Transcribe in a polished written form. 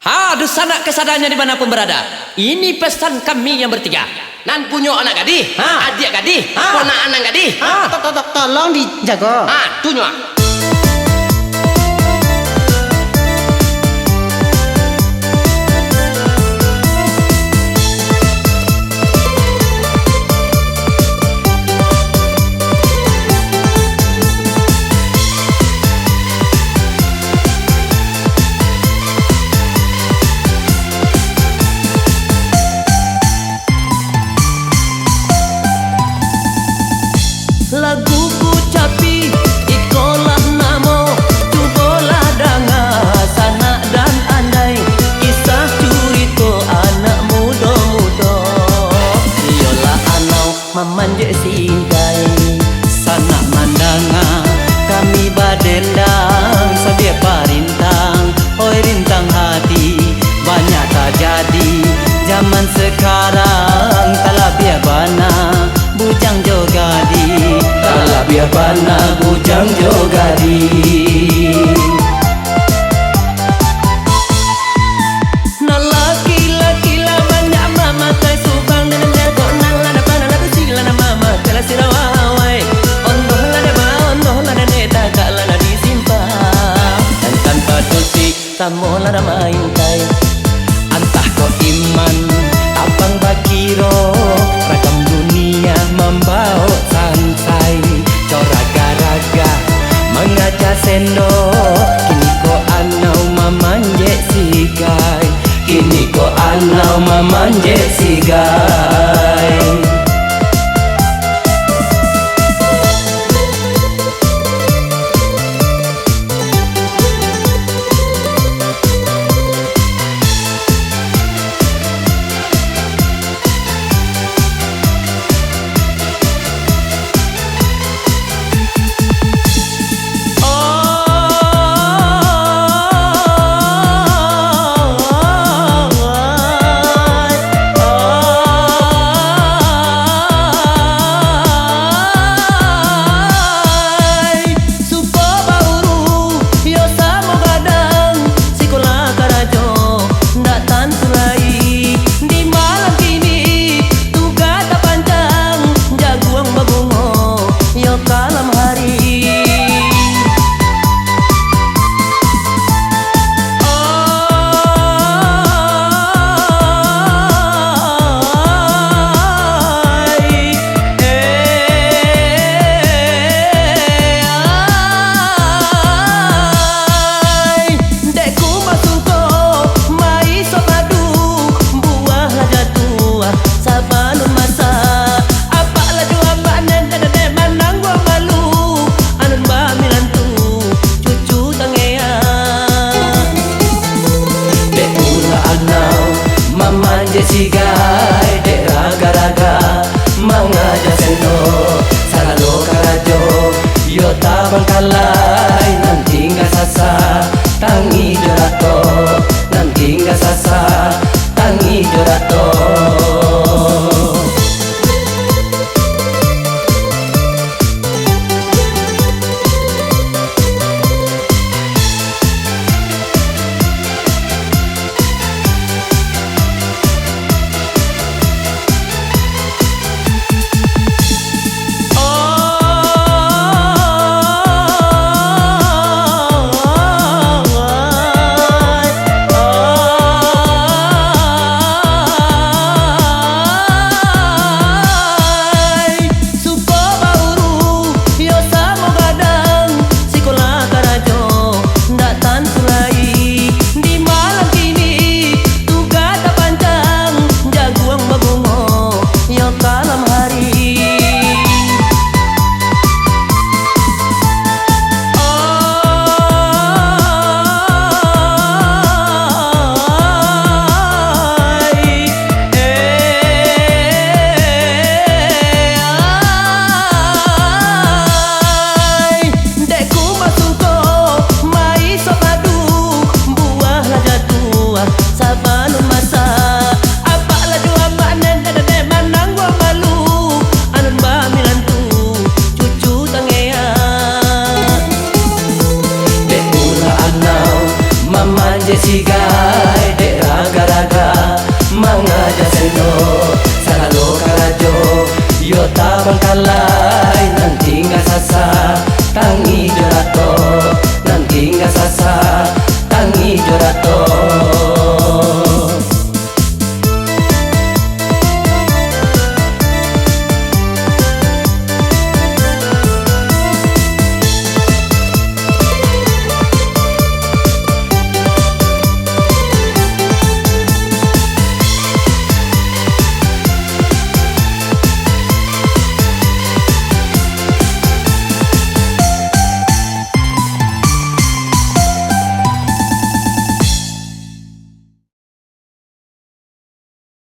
Ada sanak kesadanya dimanapun berada. Ini pesan kami yang bertiga. Nan punya anak gadis, adik gadis, ponak anak gadis. Tolong dijaga. Tunjuk. Lagu ku capi ikolah namo tubolah danga sanak dan andai kisah curito anak muda-muda yola anau memanje singkai sanak mandanga kami badendang sedia parintang oi rintang hati banyak terjadi zaman sekarang telah biar bana bujang jogadi telah biar bana bujang jogadi na laki-laki lah banyak mama kai subang dan jago nang lana bana la sila na mama kala sirawai ondoh lana neta kak lana disimpan dan tanpa dosi samo lana main kai antah ko iman abang bakiro ragam dunia membau santai coraga-raga mengajak sendok kini ko anau memanje sigai kini ko anau memanje sigai sigai dek raga-raga mengajak sendok saralo karajo yo tabang kalai nanti nggak sasa tangi jorato nanti nggak sasa tangi jorato Bangkalai nanti nggak sasa tangi jorato nanti nggak sasa tangi jorato